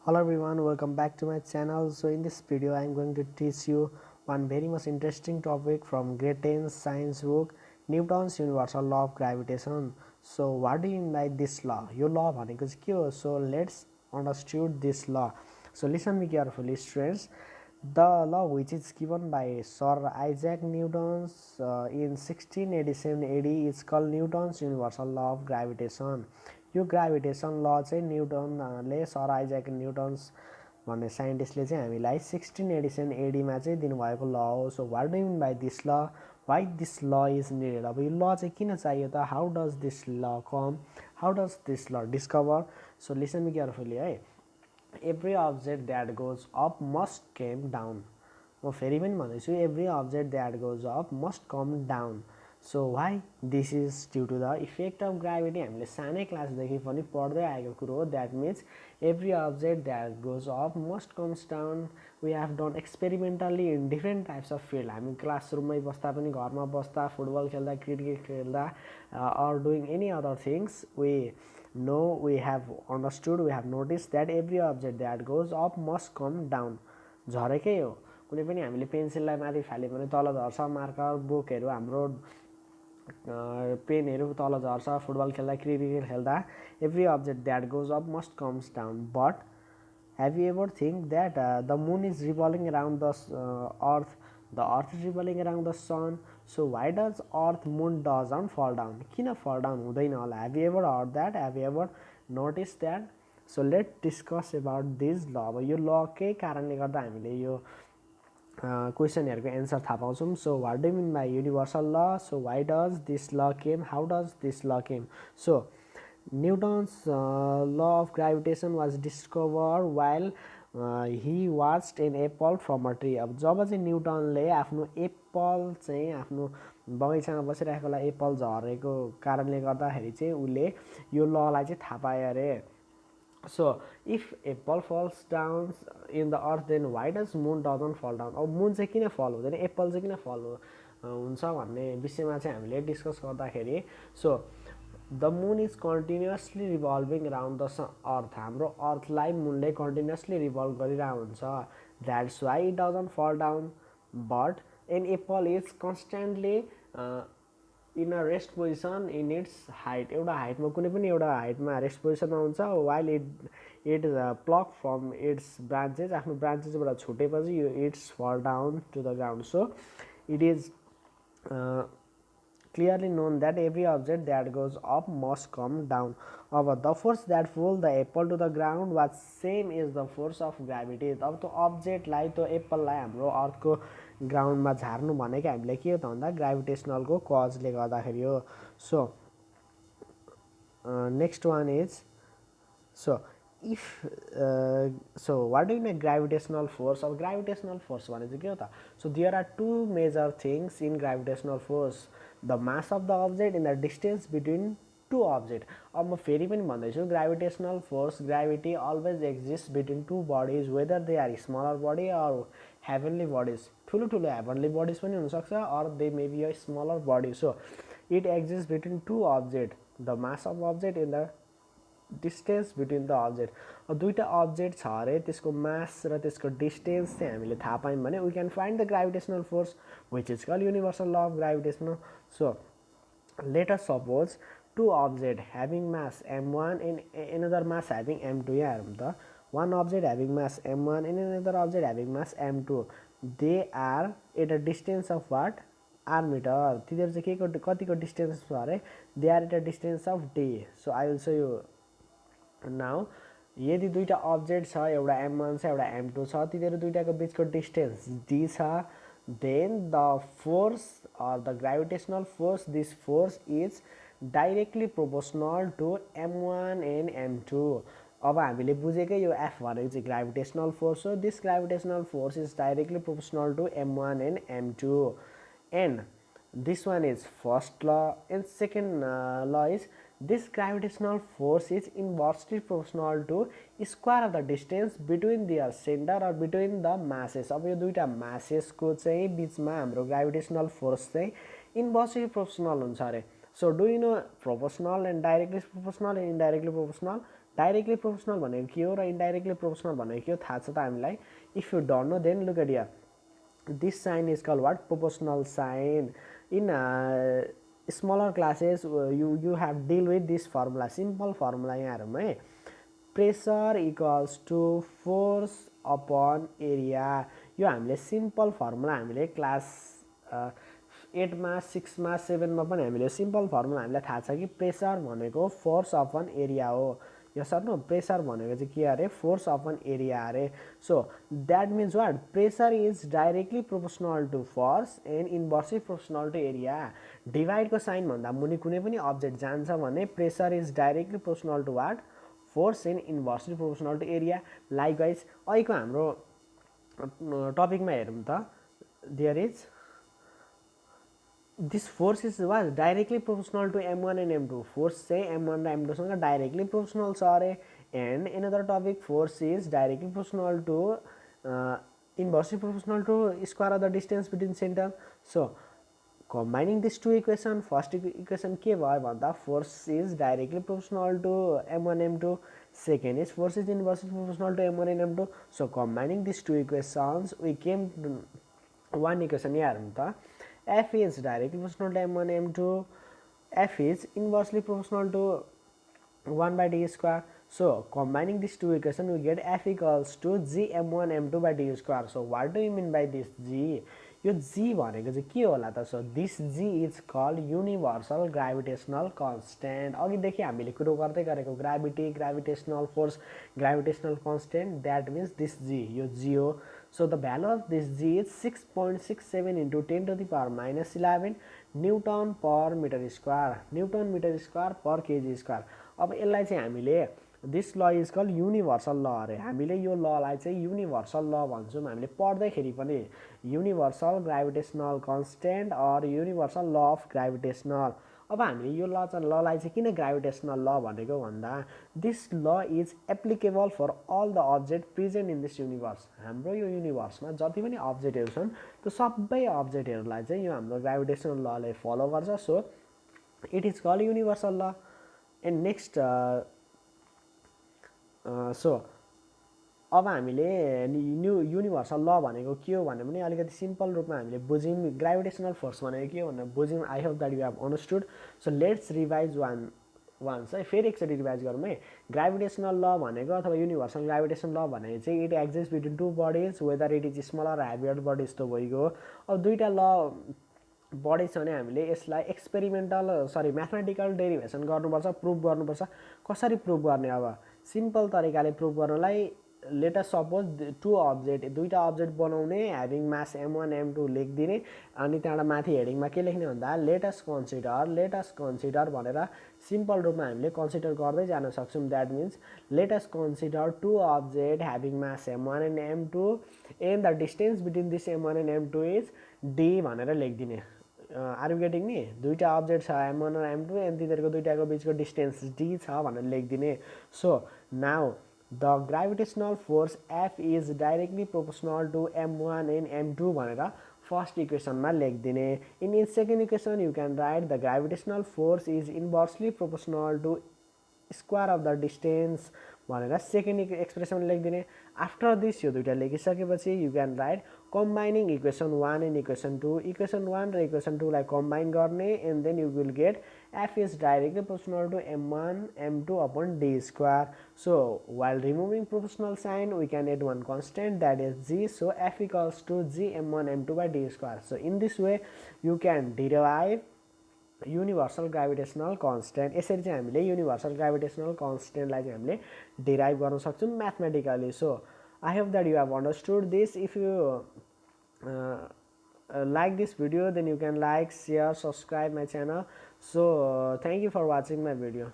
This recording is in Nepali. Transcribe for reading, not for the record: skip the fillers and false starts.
Hello everyone, welcome back to my channel. So in this video I am going to teach you one very much interesting topic from grade 10 science book, Newton's universal law of gravitation. So what do you mean by this law? यो law भनेको चाहिँ के हो? So let's understand this law. So listen me carefully students. The law which is given by Sir Isaac Newton in 1687 AD is called Newton's universal law of gravitation. यो ग्राभिटेसन ल चाहिँ न्युटनले सर आइज्याक न्युटन्स भन्ने साइन्टिस्टले चाहिँ हामीलाई 1687 एडीमा चाहिँ दिनुभएको ल हो. So what do you mean by this law, why this law is needed. अब यो ल चाहिँ किन चाहियो त, how does this law come, how does this law discover. So listen me carefully है. Every object that goes up must came down. म फेरि पनि भन्दैछु, every object that goes up must come down. So why this is due to the effect of gravity. हामीले सानै क्लासदेखि पनि पढ्दै आएको कुरो हो. That means every object that goes up must comes down. We have done experimentally in different types of field. हामी क्लासरुममै बस्दा पनि, घरमा बस्दा, फुटबल खेल्दा, क्रिकेट खेल्दा, or doing any other things, we know, we have understood, we have notice that every object that goes up must come down. झरेकै हो. कुनै पनि हामीले पेन्सिललाई माथि फाल्यो भने तल झर्छ. मार्कर, बुकहरू, हाम्रो पेनहरू तल झर्छ. फुटबल खेल्दा, क्रिकेट खेल्दा, every object that goes up must comes down. But have you ever think that the moon is revolving around the earth, the earth is revolving around the sun. So why does earth moon doesn't fall down. किन फल डाउन हुँदैन होला? Have you ever heard that, have you ever notice that. So let discuss about this law. अब यो लकै कारणले गर्दा हामीले यो क्वेसनहरूको एन्सर थाहा पाउँछौँ. So what do mean by universal law. So why does this law came, how does this law came. So Newton's law of gravitation was discover while he watched an apple from a tree. अब जब चाहिँ न्युटनले आफ्नो एप्पल चाहिँ आफ्नो बगैँचामा बसिरहेकोलाई एप्पल झरेको कारणले गर्दाखेरि चाहिँ उसले यो ललाई चाहिँ थाहा पायो अरे. So if apple falls down in the earth, then why does moon doesn't fall down? अब मुन चाहिँ किन फल हुँदैन, एप्पल चाहिँ किन फल हुन्छ भन्ने विषयमा चाहिँ हामीले डिस्कस गर्दाखेरि, so the moon is continuously revolving around the earth. हाम्रो अर्थलाई मुनले कन्टिन्युसली रिभल्भ गरिरहेको हुन्छ. That's why it doesn't fall down. But an apple is constantly in a rest position in its height. एउटा हाइटमा, कुनै पनि एउटा हाइटमा रेस्ट पोजिसनमा हुन्छ. While it pluck from its branches, आफ्नो ब्रान्चेसबाट छुटेपछि यो its fall down to the ground. So it is clearly known that every object that goes up must come down. अब the force that pulled the apple to the ground was same as the force of gravity. अब त्यो अब्जेक्टलाई, त्यो एप्पललाई हाम्रो अर्थको ग्राउन्डमा झार्नु भनेको हामीले के हो त भन्दा ग्राभिटेसनलको कजले गर्दाखेरि हो. So next one is, so if so what do you mean gravitational force. अब ग्राभिटेसनल फोर्स भने चाहिँ के हो त. So there are two major things in gravitational force. The mass of the object in the distance between two object. अब म फेरि पनि भन्दैछु, gravitational force, gravity always exist between two bodies, whether they are smaller body or heavenly bodies. ठुलो ठुलो हेभनली बडिज पनि हुनसक्छ, or they may be a smaller body. So it exist between two object. The mass of object in the distance between the object. अब दुईवटा अब्जेक्ट छ अरे, त्यसको मास र त्यसको डिस्टेन्स चाहिँ हामीले थाहा पायौँ भने we can find the gravitational force which is called universal law of gravitation. So let us suppose two object having mass m1 and another mass having m2. यहाँ हेरौँ त, one object having mass m1 and another object having mass m2. They are at a distance of what, r metre. तिनीहरू चाहिँ के को कतिको डिस्टेन्स छ अरे, they are at a distance of d. So I will so you now. यदि दुईवटा अब्जेक्ट छ, एउटा m1 छ, एउटा m2 छ, तिनीहरू दुईवटाको बिचको डिस्टेन्स d छ, then the force or the gravitational force, this force is directly proportional to m1 and m2. अब हामीले बुझेकै यो f भनेको चाहिँ ग्राभिटेसनल फोर्स हो. This gravitational force is directly proportional to m1 and m2. And this one is first law, and second law is this gravitational force is inversely proportional to square of the distance between their center or between the masses. अब यो दुईटा masses को चाहिँ बिचमा हाम्रो gravitational force चाहिँ inversely proportional हुन्छ अरे. So do you know proportional and directly proportional and indirectly proportional? Directly proportional भनेको के हो र इन्डाइरेक्टली प्रोपोर्सनल भनेको के हो थाहा छ त हामीलाई? If you don't know then look at here, this sign is called what? Proportional sign. In smaller classes you have deal with this formula, simple formula यहाँ है, pressure equals to force upon area. यो हामीले सिम्पल फर्मुला हामीले क्लास 8 मा 6 मा 7 मा पनि हामीले सिम्पल फर्मुला हामीलाई थाहा छ कि प्रेसर भनेको फोर्स अपन एरिया हो। यस सर नो, प्रेसर भनेको चाहिँ के अरे? फोर्स अपन एरिया अरे। So that means what? Pressure is directly proportional to force and inversely proportional to area. डिभाइडको साइन भन्दा मुनि कुनै पनि अब्जेक्ट जान्छ भने pressure is directly proportional to what? Force and inversely proportional to area. Likewise अहिलेको हाम्रो टपिकमा हेरौँ त, there is this force is was directly proportional to m1 and m2. force say m1 र m2 सँग directly proportional छ अरे। and another topic, force is directly proportional to inversely proportional to square of the distance between center. so combining these two equation, first equation के भयो भन्दा force is directly proportional to m1 m2, second is force is inversely proportional to m1 and m2. so combining these two equations we came to one equation यहाँ हेरौँ त, f is directly proportional to m1 m2, f is inversely proportional to 1 by d square. so combining these two equations we get f equals to g m1 m2 by d square. so what do you mean by this g? यो g भनेको चाहिँ के होला त? so this g is called universal gravitational constant. अघिदेखि हामीले कुरो गर्दै गरेको gravity, gravitational force, gravitational constant, that means this g, यो g हो। so the value of this g is 6.67 into 10 to the power minus 11 newton per metre square, newton metre square per kg square. अब यसलाई चाहिँ हामीले this law is call universal ल अरे। हामीले यो ललाई चाहिँ युनिभर्सल ल भन्छौँ। हामीले पढ्दैखेरि पनि universal gravitational constant or universal law of gravitational. अब हामीले यो ललाई चाहिँ किन ग्राभिटेशनल ल भनेको भन्दा this law is applicable for all the object present in this universe. हाम्रो यो युनिभर्समा जति पनि अब्जेक्टहरू छन् त्यो सबै अब्जेक्टहरूलाई चाहिँ यो हाम्रो ग्राभिटेशनल लले फलो गर्छ। So it is call universal law. And next so अब हामीले युनिभर्सल ल भनेको के हो भने पनि अलिकति सिम्पल रूपमा हामीले बुझ्यौँ। ग्राभिटेशनल फोर्स भनेको के हो भनेर बुझ्यौँ। I hope that you have understood. So let's revise once है, फेरि एकचोटि रिभाइज गरौँ है। ग्राभिटेशनल ल भनेको अथवा युनिभर्सल ग्राभिटेसन ल भनेको चाहिँ it exist between two bodies whether it is smaller heavier bodies त भइगयो। अब दुईवटा ल बढी छ भने हामीले यसलाई म्याथमेटिकल डेरिभेसन गर्नुपर्छ, प्रुभ गर्नुपर्छ। कसरी प्रुभ गर्ने? अब सिम्पल तरिकाले प्रुभ गर्नलाई लेट अस सपोज दुईवटा अब्जेक्ट बनाउने, ह्याभिङ मास m1 m2 लेखिदिने, अनि त्यहाँबाट माथि हेडिङमा के लेख्ने भन्दा लेट अस कन्सिडर भनेर सिम्पल रूपमा हामीले कन्सिडर गर्दै जान सक्छौँ। That means let us consider two object having mass m1 and m2 and the distance between this m1 and m2 is d भनेर लेखिदिने। आर यु गेटिङ नि? दुईवटा अब्जेक्ट छ m1 र m2 एन्ड तिनीहरूको दुईवटाको बिचको डिस्टेन्स d छ भनेर लेखिदिने। So now the gravitational force F is directly proportional to m1 and m2 भनेर फर्स्ट इक्वेसनमा लेखिदिने। In second equation you can write the gravitational force is inversely proportional to square of the distance भनेर सेकेन्ड एक्सप्रेसन लेखिदिने। आफ्टर दिस यो दुईवटा लेखिसकेपछि you can write combining equation 1 and equation 2। Equation 1 र इक्वेसन 2 लाई कम्बाइन गर्ने and then you will get f is directly proportional to m1 m2 upon d square. so while removing proportional sign we can add one constant, that is g. so f equals to g m1 m2 by d square. so in this way you can derive universal gravitational constant. यसरी चाहिँ हामीले युनिभर्सल ग्राभिटेशनल कन्स्टेन्टलाई चाहिँ हामीले डिराइभ गर्न सक्छौँ mathematically. So I hope that you have understood this. If you like this video then you can like, share, subscribe my channel. so thank you for watching my video.